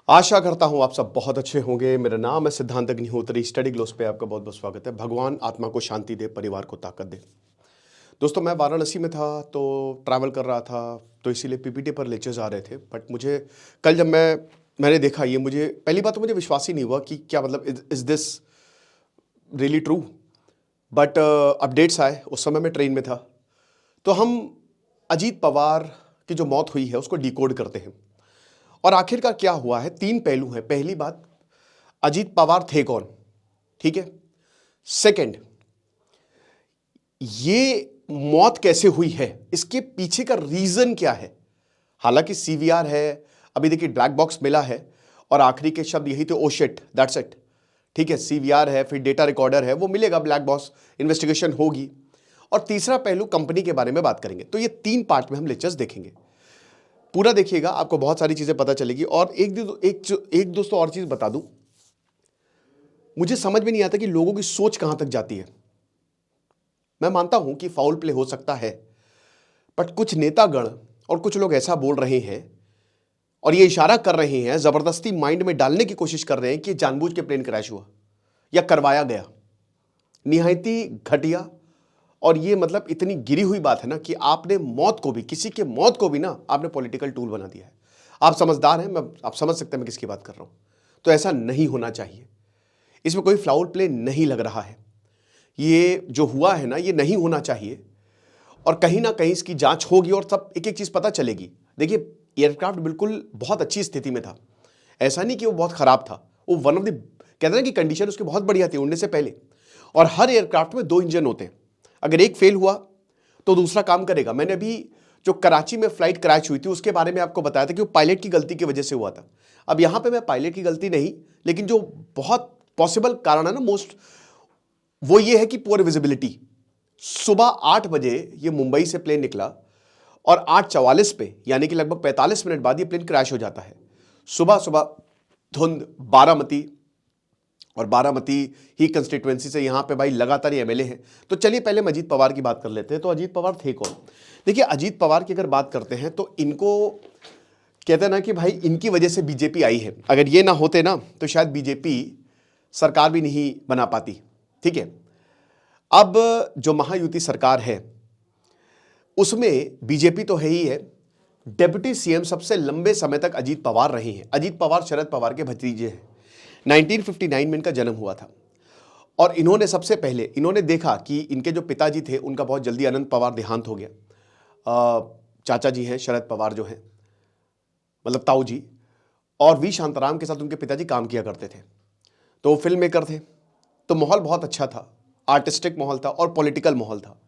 आशा करता हूं आप सब बहुत अच्छे होंगे। मेरा नाम है सिद्धांत अग्निहोत्री। स्टडी ग्लोस पे आपका बहुत बहुत स्वागत है। भगवान आत्मा को शांति दे, परिवार को ताकत दे। दोस्तों, मैं वाराणसी में था तो ट्रैवल कर रहा था, तो इसीलिए पीपीटी पर लेक्चर्स आ रहे थे। बट मुझे कल जब मैंने देखा, ये मुझे पहली बात तो मुझे विश्वास ही नहीं हुआ कि क्या मतलब is this really true. But updates आए, उस समय मैं ट्रेन में था। तो हम अजीत पवार की जो मौत हुई है उसको डिकोड करते हैं। और आखिरकार क्या हुआ है, तीन पहलू हैं। पहली बात, अजीत पवार थे कौन, ठीक है। सेकंड, ये मौत कैसे हुई है, इसके पीछे का रीजन क्या है। हालांकि सीवीआर है, अभी देखिए ब्लैक बॉक्स मिला है, और आखिरी के शब्द यही थे, ओ शिट, दैट्स इट, ठीक है। सीवीआर है, फिर डेटा रिकॉर्डर है, वो मिलेगा, ब्लैक बॉक्स इन्वेस्टिगेशन होगी। और तीसरा पहलू, कंपनी के बारे में बात करेंगे। तो ये तीन पार्ट में हम लेक्चर्स देखेंगे। पूरा देखिएगा, आपको बहुत सारी चीजें पता चलेगी। और एक दोस्तों और चीज बता दूं, मुझे समझ में नहीं आता कि लोगों की सोच कहां तक जाती है। मैं मानता हूं कि फाउल प्ले हो सकता है, बट कुछ नेतागण और कुछ लोग ऐसा बोल रहे हैं और ये इशारा कर रहे हैं, जबरदस्ती माइंड में डालने की कोशिश कर रहे हैं कि जानबूझ के प्लेन क्रैश हुआ या करवाया गया। निहायती घटिया, और ये मतलब इतनी गिरी हुई बात है ना कि आपने मौत को भी, किसी के मौत को भी ना आपने पॉलिटिकल टूल बना दिया है। आप समझदार हैं, आप समझ सकते हैं मैं किसकी बात कर रहा हूं। तो ऐसा नहीं होना चाहिए। इसमें कोई फ्लाउल प्ले नहीं लग रहा है। ये जो हुआ है ना, ये नहीं होना चाहिए। और कहीं ना कहीं इसकी जांच होगी और सब एक एक चीज पता चलेगी। देखिए, एयरक्राफ्ट बिल्कुल बहुत अच्छी स्थिति में था, ऐसा नहीं कि वो बहुत खराब था। वो वन ऑफ द, कहते हैं ना कि कंडीशन उसकी बहुत बढ़िया थी उड़ने से पहले। और हर एयरक्राफ्ट में दो इंजन होते हैं, अगर एक फेल हुआ तो दूसरा काम करेगा। मैंने अभी जो कराची में फ्लाइट क्रैश हुई थी उसके बारे में आपको बताया था कि वो पायलट की गलती की वजह से हुआ था। अब यहां पे मैं पायलट की गलती नहीं, लेकिन जो बहुत पॉसिबल कारण है ना मोस्ट, वो ये है कि पुअर विजिबिलिटी। सुबह 8 बजे ये मुंबई से प्लेन निकला और 8:44 पे, यानी कि लगभग 45 मिनट बाद ये प्लेन क्रैश हो जाता है। सुबह सुबह धुंध, बारामती, और बारामती ही कंस्टिट्यूएंसी से यहां पे भाई लगातार ये एमएलए हैं। तो चलिए पहले हम अजीत पवार की बात कर लेते हैं। तो अजीत पवार थे कौन। देखिए, अजीत पवार की अगर बात करते हैं तो इनको कहते हैं ना कि भाई इनकी वजह से बीजेपी आई है। अगर ये ना होते ना तो शायद बीजेपी सरकार भी नहीं बना पाती, ठीक है। अब जो महायुति सरकार है उसमें बीजेपी तो है ही है, डेप्यूटी सीएम सबसे लंबे समय तक अजीत पवार रहे हैं। अजीत पवार शरद पवार के भतीजे हैं। 1959 में इनका जन्म हुआ था, और इन्होंने सबसे पहले इन्होंने देखा कि इनके जो पिताजी थे उनका बहुत जल्दी अनंत पवार देहांत हो गया। चाचा जी हैं शरद पवार जो हैं, मतलब ताऊ जी, और वी शांताराम के साथ उनके पिताजी काम किया करते थे। तो वो फिल्म मेकर थे। तो माहौल बहुत अच्छा था, आर्टिस्टिक माहौल था और पॉलिटिकल माहौल था।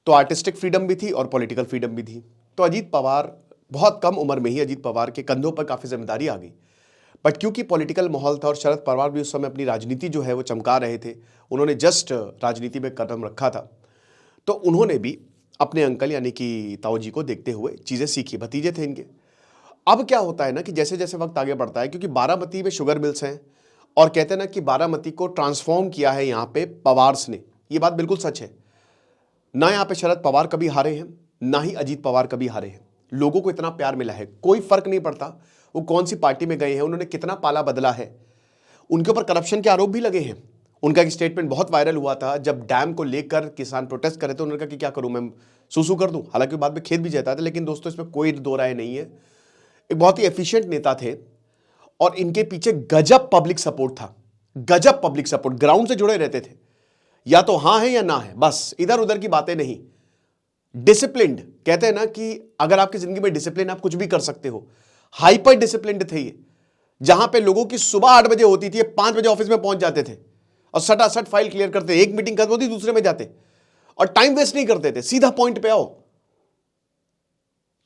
तो आर्टिस्टिक फ्रीडम भी थी और पॉलिटिकल फ्रीडम भी थी। तो अजीत पवार, बहुत कम उम्र में ही अजीत पवार के कंधों पर काफ़ी जिम्मेदारी आ गई। बट क्योंकि पॉलिटिकल माहौल था और शरद पवार भी उस समय अपनी राजनीति जो है वो चमका रहे थे, उन्होंने जस्ट राजनीति में कदम रखा था, तो उन्होंने भी अपने अंकल यानी कि ताऊ जी को देखते हुए चीज़ें सीखी। भतीजे थे इनके। अब क्या होता है ना कि जैसे जैसे वक्त आगे बढ़ता है, क्योंकि बारामती में शुगर मिल्स हैं, और कहते हैं ना कि बारामती को ट्रांसफॉर्म किया है यहाँ पे पवार्स ने। ये बात बिल्कुल सच है। ना यहाँ पे शरद पवार कभी हारे हैं, ना ही अजीत पवार कभी हारे हैं। लोगों को इतना प्यार मिला है, कोई फर्क नहीं पड़ता वो कौन सी पार्टी में गए हैं, उन्होंने कितना पाला बदला है। उनके ऊपर करप्शन के आरोप भी लगे हैं। उनका एक स्टेटमेंट बहुत वायरल हुआ था, जब डैम को लेकर किसान प्रोटेस्ट करे तो उन्होंने कहा कि क्या करूं मैं, सूसू कर दूं। हालांकि बाद में खेत भी जाता था, लेकिन दोस्तों इसमें कोई दो राय नहीं है। एक बहुत ही एफिशिएंट नेता थे, और इनके पीछे गजब पब्लिक सपोर्ट था। गजब पब्लिक सपोर्ट, ग्राउंड से जुड़े रहते थे। या तो हां है या ना है, बस इधर उधर की बातें नहीं। डिसिप्लिन्ड, कहते हैं ना कि अगर आपकी जिंदगी में डिसिप्लिन, आप कुछ भी कर सकते हो। हाइपर डिसिप्लिन्ड थे ये। जहां पे लोगों की सुबह 8 बजे होती थी, 5 बजे ऑफिस में पहुंच जाते थे और सटासट फाइल क्लियर करते। एक मीटिंग खत्म होती, दूसरे में जाते, और टाइम वेस्ट नहीं करते थे, सीधा पॉइंट पे आओ।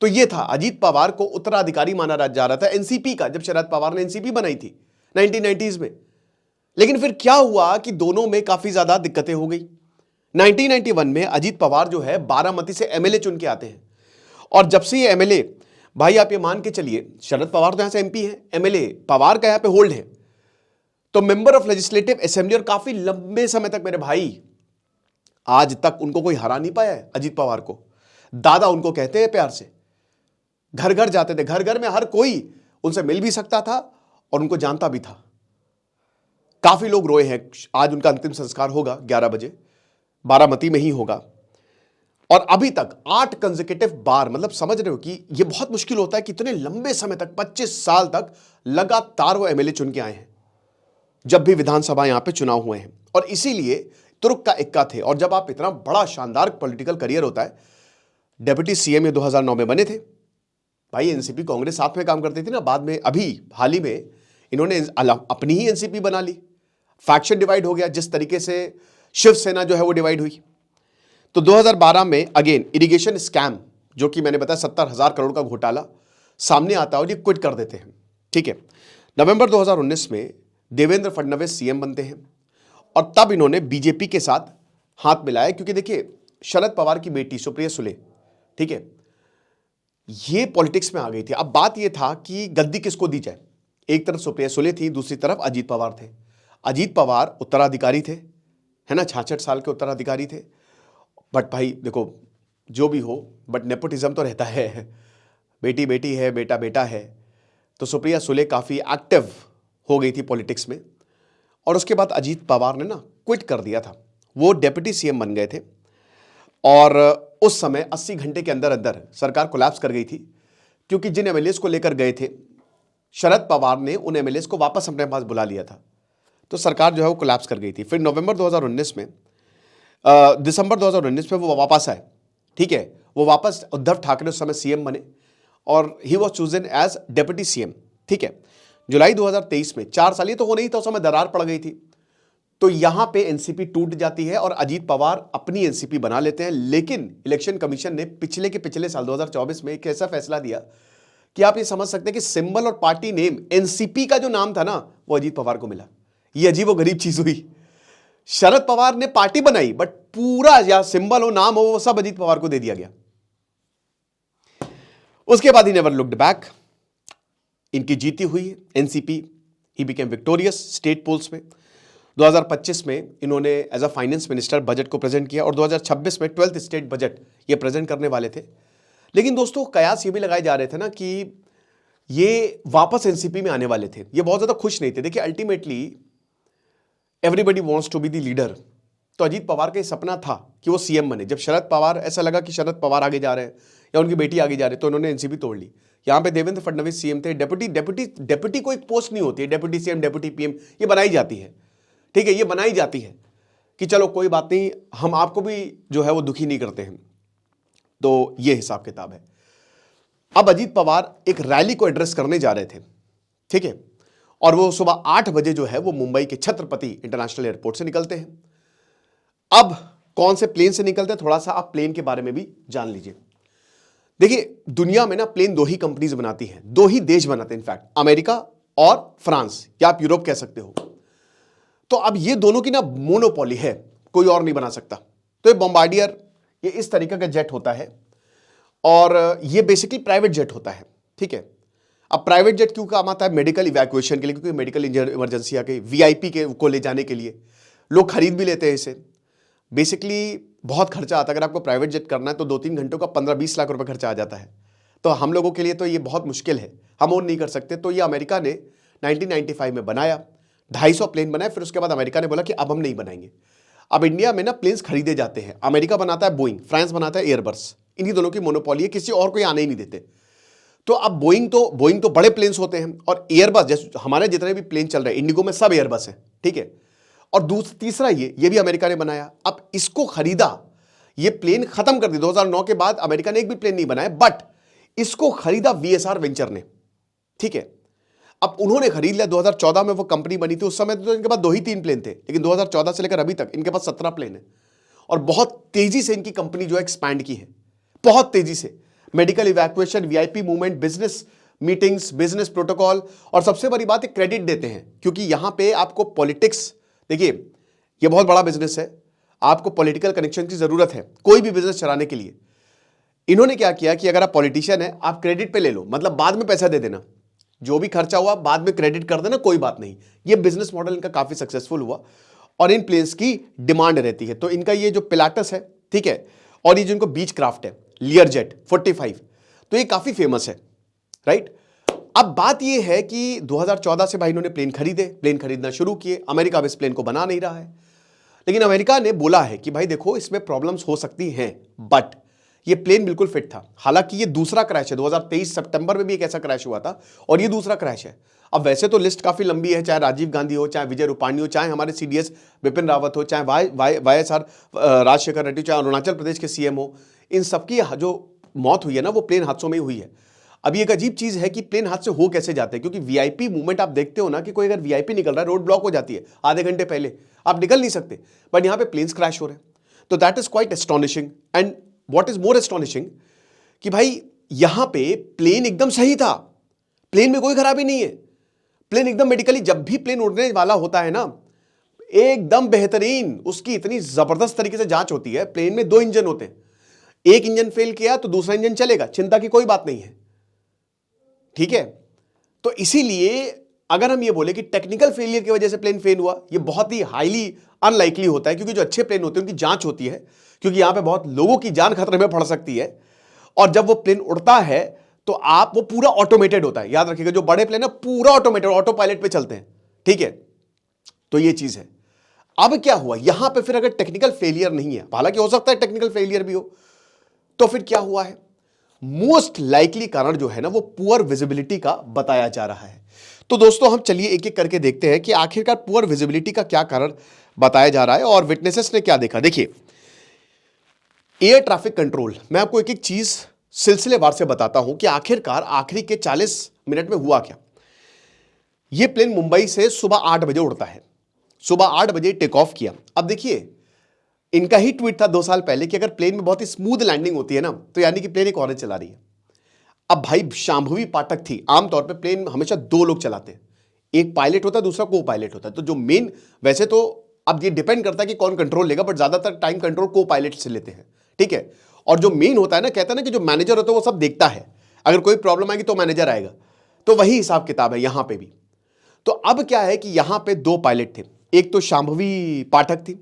तो ये था। अजीत पवार को उत्तराधिकारी माना जा रहा था एनसीपी का, जब शरद पवार ने एनसीपी बनाई थी 1990s में। लेकिन फिर क्या हुआ कि दोनों में काफी ज्यादा दिक्कतें हो गई। 1991 में अजीत पवार जो है बारामती से एमएलए चुन के आते हैं, और जब से ये एमएलए, भाई आप ये मान के चलिए, शरद पवार तो यहां से एमपी है, एमएलए पवार का यहां पे होल्ड है, तो मेंबर ऑफ लेजिस्लेटिव असेंबली, और काफी लंबे समय तक मेरे भाई, आज तक उनको कोई हरा नहीं पाया है अजीत पवार को। दादा उनको कहते हैं प्यार से। घर घर जाते थे, घर घर में हर कोई उनसे मिल भी सकता था और उनको जानता भी था। काफी लोग रोए हैं। आज उनका अंतिम संस्कार होगा 11 बजे, बारामती में ही होगा। और अभी तक 8 कंसेक्यूटिव बार, मतलब समझ रहे हो कि यह बहुत मुश्किल होता है कि इतने लंबे समय तक 25 साल तक लगातार वो एमएलए चुन के आए हैं जब भी विधानसभा यहां पे चुनाव हुए हैं। और इसीलिए तुरुक का इक्का थे। और जब आप इतना बड़ा शानदार पॉलिटिकल करियर होता है, डेप्यूटी सीएम ये 2009 में बने थे। भाई एनसीपी कांग्रेस साथ में काम करती थी ना। बाद में अभी हाल ही में इन्होंने अपनी ही एनसीपी बना ली। फैक्शन डिवाइड हो गया, जिस तरीके से शिवसेना जो है वो डिवाइड हुई। तो 2012 में अगेन इरिगेशन स्कैम, जो कि मैंने बताया 70,000 करोड़ का घोटाला सामने आता है और ये क्विट कर देते हैं। ठीक है, नवंबर 2019 में देवेंद्र फडणवीस सीएम बनते हैं और तब इन्होंने बीजेपी के साथ हाथ मिलाया, क्योंकि देखिए शरद पवार की बेटी सुप्रिया सुले, ठीक है, ये पॉलिटिक्स में आ गई थी। अब बात ये था कि गद्दी किसको दी जाए। एक तरफ सुप्रिया सुले थी, दूसरी तरफ अजीत पवार थे। अजीत पवार उत्तराधिकारी थे, है ना, 66 साल के उत्तराधिकारी थे। बट भाई देखो, जो भी हो, बट नेपोटिज्म तो रहता है। बेटी बेटी है, बेटा बेटा है। तो सुप्रिया सुले काफ़ी एक्टिव हो गई थी पॉलिटिक्स में। और उसके बाद अजीत पवार ने ना क्विट कर दिया था। वो डेप्यूटी सीएम बन गए थे और उस समय 80 घंटे के अंदर अंदर सरकार कोलैप्स कर गई थी, क्योंकि जिन एमएलएस को लेकर गए थे शरद पवार ने उन एमएलएस को वापस अपने पास बुला लिया था। तो सरकार जो है वो कोलैप्स कर गई थी। फिर नवंबर 2019 में दिसंबर 2019 में वो वापस आए। ठीक है, वो वापस उद्धव ठाकरे उस समय सीएम बने और he was chosen as deputy CM. ठीक है, जुलाई 2023 में 4 साल, ये तो हो नहीं था, उस समय दरार पड़ गई थी। तो यहां पे एनसीपी टूट जाती है और अजीत पवार अपनी एनसीपी बना लेते हैं। लेकिन इलेक्शन कमीशन ने पिछले साल 2024 में एक ऐसा फैसला दिया कि आप ये समझ सकते हैं कि सिंबल और पार्टी नेम एनसीपी का जो नाम था ना, वो अजीत पवार को मिला। ये अजीब व गरीब चीज हुई। शरद पवार ने पार्टी बनाई, बट पूरा या सिंबल हो, नाम हो, वो सब अजीत पवार को दे दिया गया। उसके बाद ही नेवर लुक्ड बैक। इनकी जीती हुई NCP, he became victorious state polls में। 2025 में इन्होंने as a finance minister budget को प्रेजेंट किया और 2026 में 12th स्टेट बजट ये प्रेजेंट करने वाले थे। लेकिन दोस्तों कयास ये भी लगाए जा रहे थे ना कि ये वापस एनसीपी में आने वाले थे। ये बहुत ज्यादा खुश नहीं थे। देखिए ultimately everybody wants to be the leader. तो अजीत पवार का सपना था कि वो सीएम बने। जब शरद पवार, ऐसा लगा कि शरद पवार आगे जा रहे हैं या उनकी बेटी आगे जा रही है, तो उन्होंने एनसीपी तोड़ ली। यहां पे देवेंद्र फडणवीस सीएम थे। डेप्यूटी को एक पोस्ट नहीं होती है, डेप्यूटी सीएम, डेप्यूटी पीएम, ये बनाई जाती है। ठीक है, ये बनाई जाती है कि चलो कोई बात नहीं, हम आपको भी जो है वो दुखी नहीं करते हैं। तो ये हिसाब किताब है। अब अजीत पवार एक रैली को एड्रेस करने जा रहे थे। ठीक है, और वो सुबह 8 बजे जो है वो मुंबई के छत्रपति इंटरनेशनल एयरपोर्ट से निकलते हैं। अब कौन से प्लेन से निकलते हैं, थोड़ा सा आप प्लेन के बारे में भी जान लीजिए। देखिए दुनिया में ना प्लेन 2 ही कंपनीज बनाती हैं, 2 ही देश बनाते हैं, इनफैक्ट अमेरिका और फ्रांस, या आप यूरोप कह सकते हो। तो अब ये दोनों की ना मोनोपोली है, कोई और नहीं बना सकता। तो ये बॉम्बार्डियर, ये इस तरीके का जेट होता है और ये बेसिकली प्राइवेट जेट होता है। ठीक है, अब प्राइवेट जेट क्यों काम आता है? मेडिकल इवैक्यूएशन के लिए, क्योंकि मेडिकल इमरजेंसी आ गई, वीआईपी के को ले जाने के लिए लोग खरीद भी लेते हैं इसे। बेसिकली बहुत खर्चा आता है। अगर आपको प्राइवेट जेट करना है तो 2-3 घंटों का 15-20 लाख रुपए खर्चा आ जाता है। तो हम लोगों के लिए तो ये बहुत मुश्किल है, हम और नहीं कर सकते। तो ये अमेरिका ने 1995 में बनाया, 250 प्लेन बनाए। फिर उसके बाद अमेरिका ने बोला कि अब हम नहीं बनाएंगे। अब इंडिया में ना प्लेन्स खरीदे जाते हैं। अमेरिका बनाता है बोइंग, फ्रांस बनाता है एयरबस। इन्हीं दोनों की मोनोपोली है, किसी और को ये आने ही नहीं देते। तो अब बोइंग तो बड़े प्लेन्स होते हैं और एयरबस, जैसे हमारे जितने भी प्लेन चल रहे हैं इंडिगो में, सब एयरबस है। ठीक है, और तीसरा ये भी अमेरिका ने बनाया। अब इसको खरीदा, ये प्लेन खत्म कर दी 2009 के बाद। अमेरिका ने एक भी प्लेन नहीं बनाया, बट इसको खरीदा वीएसआर वेंचर ने। ठीक है, अब उन्होंने खरीद लिया। 2014 में वो कंपनी बनी थी। उस समय तो इनके पास 2 ही 3 प्लेन थे, लेकिन 2014 से लेकर अभी तक इनके पास 17 प्लेन है और बहुत तेजी से इनकी कंपनी जो है एक्सपैंड की है, बहुत तेजी से। Medical evacuation, VIP movement, business meetings, business protocol, और सबसे बड़ी बात है क्रेडिट देते हैं, क्योंकि यहां पे आपको पॉलिटिक्स, देखिए ये बहुत बड़ा बिजनेस है, आपको पॉलिटिकल कनेक्शन की जरूरत है कोई भी बिजनेस चलाने के लिए। इन्होंने क्या किया कि अगर आप पॉलिटिशियन है, आप क्रेडिट पे ले लो, मतलब बाद में पैसा दे देना, जो भी खर्चा हुआ बाद में क्रेडिट कर देना, कोई बात नहीं। ये बिजनेस मॉडल इनका काफी सक्सेसफुल हुआ और इन प्लेन्स की डिमांड रहती है। तो इनका ये जो पिलाटस है, ठीक है, और ये जो इनको बीच क्राफ्ट है लियरजेट 45, तो ये काफी फेमस है, राइट। अब बात यह है कि 2014 से भाई इन्होंने प्लेन खरीदना शुरू किए। अमेरिका अब इस प्लेन को बना नहीं रहा है, लेकिन अमेरिका ने बोला है कि भाई देखो इसमें प्रॉब्लम्स हो सकती हैं, बट ये प्लेन बिल्कुल फिट था। हालांकि ये दूसरा क्रैश है, 2023 सितंबर में भी एक ऐसा क्रैश हुआ था और ये दूसरा क्रैश है। अब वैसे तो लिस्ट काफी लंबी है, चाहे राजीव गांधी हो, चाहे विजय रूपाणी हो, चाहे हमारे सीडीएस विपिन रावत हो, चाहे वाईएसआर राजशेखर रेड्डी, चाहे अरुणाचल प्रदेश के सीएम हो, इन सबकी जो मौत हुई है ना वो प्लेन हादसों में ही हुई है। अब ये एक अजीब चीज है कि प्लेन हादसे हो कैसे जाते हैं, क्योंकि वीआईपी मूवमेंट आप देखते हो ना कि कोई अगर वीआईपी निकल रहा है, रोड ब्लॉक हो जाती है आधे घंटे पहले, आप निकल नहीं सकते, बट यहां पे प्लेन्स क्रैश हो रहे हैं। तो that is quite astonishing. And what is more astonishing कि भाई यहां पे प्लेन एकदम सही था, प्लेन में कोई खराबी नहीं है, प्लेन एकदम मेडिकली, जब भी प्लेन उड़ने वाला होता है ना एकदम बेहतरीन, उसकी इतनी जबरदस्त तरीके से जांच होती है। प्लेन में 2 इंजन होते हैं, एक इंजन फेल किया तो दूसरा इंजन चलेगा, चिंता की कोई बात नहीं है, ठीक है। तो इसीलिए अगर हम ये बोले कि टेक्निकल फेलियर की वजह से प्लेन फेल हुआ, ये बहुत ही हाईली अनलाइकली होता है, क्योंकि जो अच्छे प्लेन होते हैं उनकी जांच होती है, क्योंकि यहां पे बहुत लोगों की जान खतरे में पड़ सकती है। और जब वो प्लेन उड़ता है तो वो पूरा ऑटोमेटेड होता है, याद रखिएगा, जो बड़े प्लेन है पूरा ऑटोमेटेड, ऑटो पायलट पे चलते हैं, ठीक है। तो ये चीज है। अब क्या हुआ यहां पे फिर, अगर टेक्निकल फेलियर नहीं है, हालांकि हो सकता है टेक्निकल फेलियर भी हो, तो फिर क्या हुआ है? मोस्ट लाइकली कारण जो है ना वो पुअर विजिबिलिटी का बताया जा रहा है। तो दोस्तों हम चलिए एक एक करके देखते हैं कि आखिरकार पुअर विजिबिलिटी का क्या कारण बताया जा रहा है और विटनेसेस ने क्या देखा। देखिए, एयर ट्रैफिक कंट्रोल, मैं आपको एक एक चीज सिलसिलेवार से बताता हूं कि आखिरकार आखिरी के 40 मिनट में हुआ क्या। यह प्लेन मुंबई से सुबह 8 बजे उड़ता है, सुबह 8 बजे टेक ऑफ किया। अब देखिए, इनका ही ट्वीट था 2 साल पहले कि अगर प्लेन में बहुत ही स्मूथ लैंडिंग होती है ना तो यानी कि प्लेन एक औरत चला रही है। अब भाई शांभवी पाठक थी। आमतौर पे प्लेन हमेशा 2 लोग चलाते हैं, एक पायलट होता है, दूसरा को पायलट होता है। तो जो मेन, वैसे तो अब ये डिपेंड करता है कि कौन कंट्रोल लेगा, बट ज्यादातर टाइम कंट्रोल को पायलट से लेते हैं, ठीक है। और जो मेन होता है ना, कहता है ना कि जो मैनेजर होता है वो सब देखता है, अगर कोई प्रॉब्लम आएगी तो मैनेजर आएगा, तो वही हिसाब किताब है यहां पर भी। तो अब क्या है कि यहां पर 2 पायलट थे, एक तो शांभवी पाठक थी।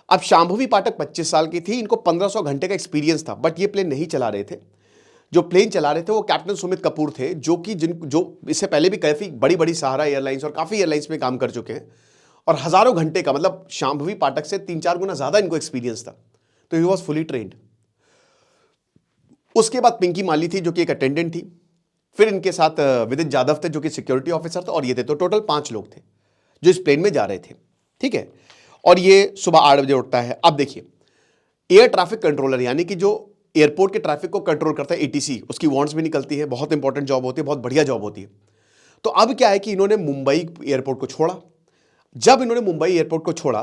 अब शांभवी पाठक 25 साल की थी, इनको 1500 घंटे का एक्सपीरियंस था, बट ये प्लेन नहीं चला रहे थे। जो प्लेन चला रहे थे वो कैप्टन सुमित कपूर थे, जो कि जो इससे पहले भी काफी बड़ी बड़ी सहारा एयरलाइंस और काफी एयरलाइंस में काम कर चुके हैं, और हजारों घंटे का, मतलब शांभवी पाठक से 3-4 गुना ज्यादा इनको एक्सपीरियंस था। तो ही वॉज फुली ट्रेन्ड। उसके बाद पिंकी माली थी जो कि एक अटेंडेंट थी, फिर इनके साथ विदित जाधव थे जो कि सिक्योरिटी ऑफिसर थे, और ये थे। तो टोटल 5 लोग थे जो इस प्लेन में जा रहे थे, ठीक है। और ये सुबह 8 बजे उठता है। अब देखिए, एयर ट्रैफिक कंट्रोलर यानी कि जो एयरपोर्ट के ट्रैफिक को कंट्रोल करता है, एटीसी, उसकी वार्ड्स भी निकलती है, बहुत इंपॉर्टेंट जॉब होती है, बहुत बढ़िया जॉब होती है। तो अब क्या है कि इन्होंने मुंबई एयरपोर्ट को छोड़ा। जब इन्होंने मुंबई एयरपोर्ट को छोड़ा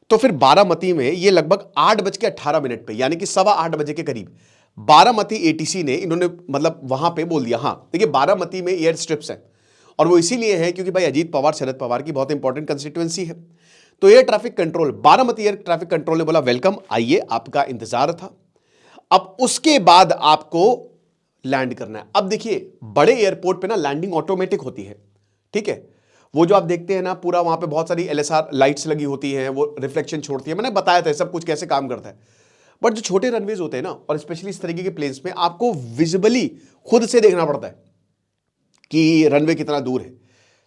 तो फिर बारामती में ये लगभग 8:18 पे, यानी कि 8:15 बजे के करीब बारामती एटीसी ने इन्होंने मतलब वहां पे बोल दिया, हाँ देखिए बारामती में एयर स्ट्रिप्स है, और वो इसीलिए है क्योंकि भाई अजीत पवार, शरद पवार की बहुत इंपॉर्टेंट कंस्टिट्यूएंसी है। तो air traffic control, Baramati air traffic control ने बोला वेलकम, आइए, आपका इंतजार था, अब उसके बाद आपको लैंड करना है। अब देखिए, बड़े एयरपोर्ट पे ना लैंडिंग ऑटोमेटिक होती है, ठीक है। वो जो आप देखते हैं ना, पूरा वहां पे बहुत सारी एलएसआर लाइट्स लगी होती हैं, वो रिफ्लेक्शन छोड़ती है, मैंने बताया था सब कुछ कैसे काम करता है। बट जो छोटे रनवेज होते हैं ना, और स्पेशली इस तरीके के प्लेन्स में, आपको विजिबली खुद से देखना पड़ता है कि रनवे कितना दूर है,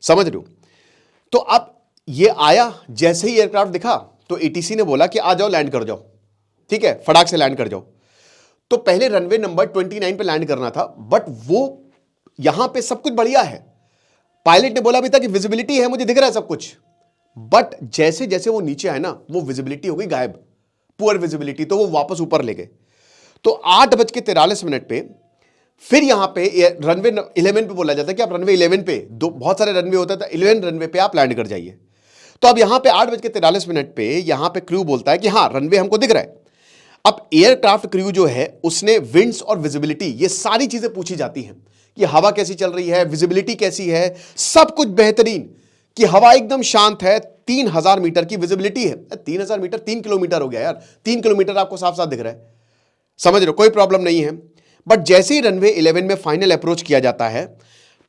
समझ रहे हो। तो अब ये आया, जैसे ही एयरक्राफ्ट दिखा तो एटीसी ने बोला कि आ जाओ, लैंड कर जाओ, ठीक है, फटाक से लैंड कर जाओ। तो पहले रनवे नंबर 29 पे लैंड करना था, बट वो यहां पे सब कुछ बढ़िया है, पायलट ने बोला भी था कि विजिबिलिटी है, मुझे दिख रहा है सब कुछ, बट जैसे जैसे वो नीचे आए ना, वो विजिबिलिटी हो गई गायब, पुअर विजिबिलिटी, तो वो वापस ऊपर ले गए। तो 8:43 पे फिर यहां पे रनवे 11 पे बोला जाता है कि आप रनवे 11 पे, बहुत सारे रनवे होता था, 11 रनवे पे आप लैंड कर जाइए। तो अब यहां पे 8:43 पे यहां पे क्रू बोलता है कि हाँ रनवे हमको दिख रहा है। अब एयरक्राफ्ट क्रू जो है उसने विंड्स और विजिबिलिटी, ये सारी चीजें पूछी जाती हैं कि हवा कैसी चल रही है, विजिबिलिटी कैसी है, सब कुछ बेहतरीन, कि हवा एकदम शांत है, 3000 मीटर की विजिबिलिटी है। 3000 मीटर 3 किलोमीटर हो गया यार, 3 किलोमीटर आपको साफ साफ दिख रहा है, समझ रहे हो, कोई प्रॉब्लम नहीं है। बट जैसे ही रनवे 11 में फाइनल अप्रोच किया जाता है,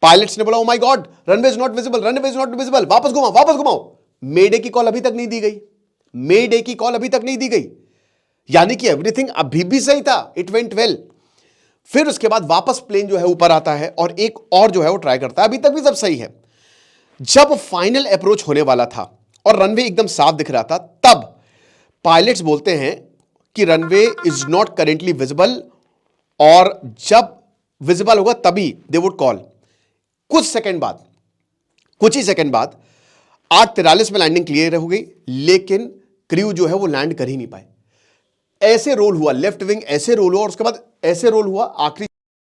पायलट्स ने बोला oh my God, runway is not visible, runway is not visible, वापस घुमाओ, वापस घुमाओ। मेडे की कॉल अभी तक नहीं दी गई, मेडे की कॉल अभी तक नहीं दी गई, यानी कि एवरीथिंग अभी भी सही था, इट वेंट वेल। फिर उसके बाद वापस प्लेन जो है ऊपर आता है और एक और जो है वो ट्राई करता है। अभी तक भी सब सही है। जब फाइनल अप्रोच होने वाला था और रनवे एकदम साफ दिख रहा था, तब पायलट्स बोलते हैं कि runway is not currently visible, और जब विजिबल होगा तभी दे वुड कॉल। कुछ ही सेकंड बाद 8:43 में लैंडिंग क्लियर हो गई, लेकिन क्रू जो है वो लैंड कर ही नहीं पाए। ऐसे रोल हुआ, लेफ्ट विंग ऐसे रोल हुआ और उसके बाद ऐसे रोल हुआ, आखिरी